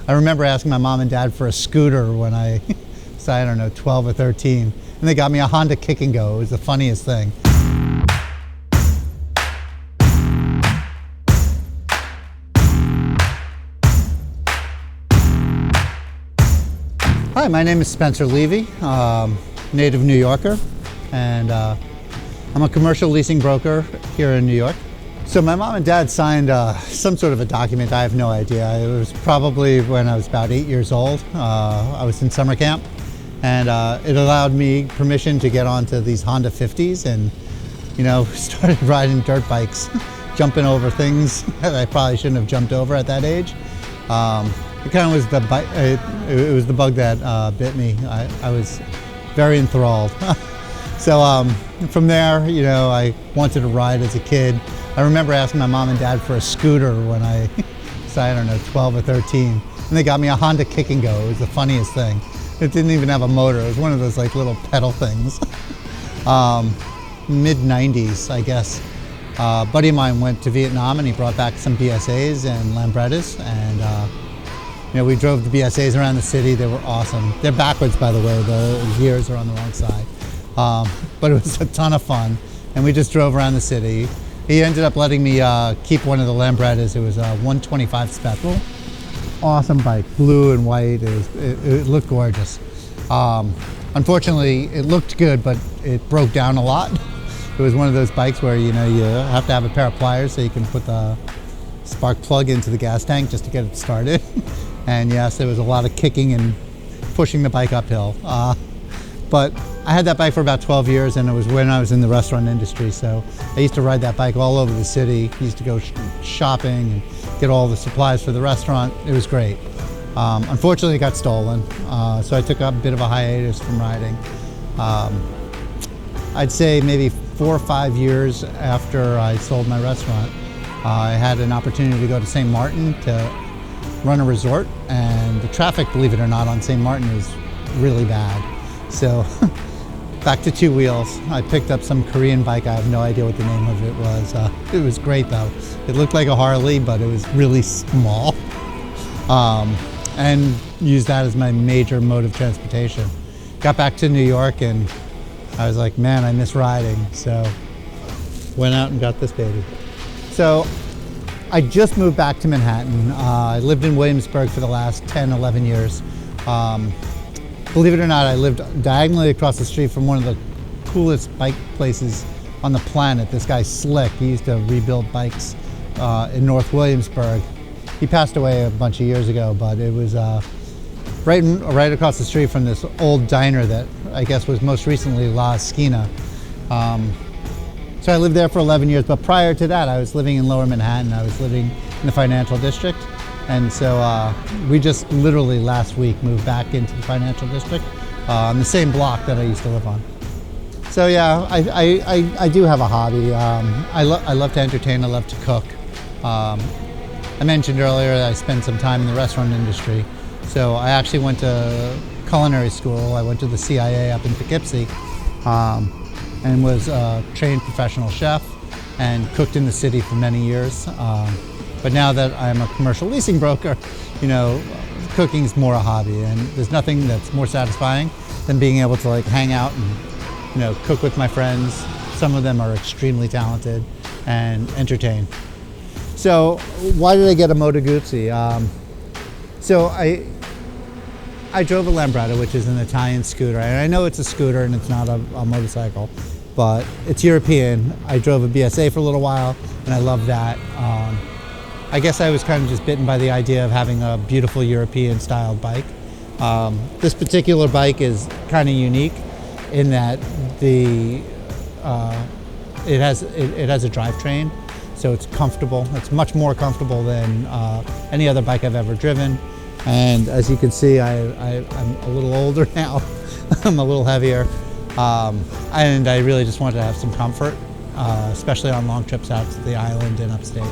I remember asking my mom and dad for a scooter when I was, I don't know, 12 or 13. And they got me a Honda Kick and Go. It was the funniest thing. Hi, my name is Spencer Levy, native New Yorker, and I'm a commercial leasing broker here in New York. So my mom and dad signed some sort of a document. I have no idea. It was probably when I was about 8 years old. I was in summer camp, and it allowed me permission to get onto these Honda 50s and, you know, started riding dirt bikes, jumping over things that I probably shouldn't have jumped over at that age. It kind of was the bike. It was the bug that bit me. I was very enthralled. So from there, you know, I wanted to ride as a kid. I remember asking my mom and dad for a scooter when I was, I don't know, 12 or 13. And they got me a Honda Kick and Go. It was the funniest thing. It didn't even have a motor. It was one of those like little pedal things. Mid-90s, I guess. A buddy of mine went to Vietnam and he brought back some BSAs and Lambrettas. And you know, we drove the BSAs around the city. They were awesome. They're backwards, by the way. The gears are on the wrong side. But it was a ton of fun. And we just drove around the city. He ended up letting me keep one of the Lambrettas. It was a 125 Spectral. Awesome bike, blue and white. It looked gorgeous. Unfortunately, it looked good, but it broke down a lot. It was one of those bikes where, you know, you have to have a pair of pliers so you can put the spark plug into the gas tank just to get it started. And yes, there was a lot of kicking and pushing the bike uphill. But I had that bike for about 12 years, and it was when I was in the restaurant industry. So I used to ride that bike all over the city. Used to go shopping and get all the supplies for the restaurant. It was great. Unfortunately, it got stolen. So I took a bit of a hiatus from riding. I'd say maybe 4 or 5 years after I sold my restaurant, I had an opportunity to go to St. Martin to run a resort, and the traffic, believe it or not, on St. Martin is really bad. So back to two wheels. I picked up some Korean bike. I have no idea what the name of it was. It was great though. It looked like a Harley, but it was really small. And used that as my major mode of transportation. Got back to New York and I was like, man, I miss riding. So went out and got this baby. So I just moved back to Manhattan. I lived in Williamsburg for the last 10, 11 years. Believe it or not, I lived diagonally across the street from one of the coolest bike places on the planet. This guy Slick, he used to rebuild bikes in North Williamsburg. He passed away a bunch of years ago, but it was right across the street from this old diner that I guess was most recently La Esquina. So I lived there for 11 years, but prior to that, I was living in Lower Manhattan. I was living in the financial district. And so we just literally last week moved back into the financial district on the same block that I used to live on. So yeah, I do have a hobby. I love to entertain, I love to cook. I mentioned earlier that I spent some time in the restaurant industry. So I actually went to culinary school. I went to the CIA up in Poughkeepsie. And was a trained professional chef and cooked in the city for many years. But now that I'm a commercial leasing broker, you know, cooking's more a hobby, and there's nothing that's more satisfying than being able to like hang out and, you know, cook with my friends. Some of them are extremely talented, and entertain. So why did I get a Moto Guzzi? So I drove a Lambretta, which is an Italian scooter, and I know it's a scooter and it's not a motorcycle, but it's European. I drove a BSA for a little while, and I love that. I guess I was kind of just bitten by the idea of having a beautiful European-styled bike. This particular bike is kind of unique in that it has a drivetrain, so it's comfortable. It's much more comfortable than any other bike I've ever driven. And as you can see, I'm a little older now. I'm a little heavier. And I really just wanted to have some comfort, especially on long trips out to the island and upstate.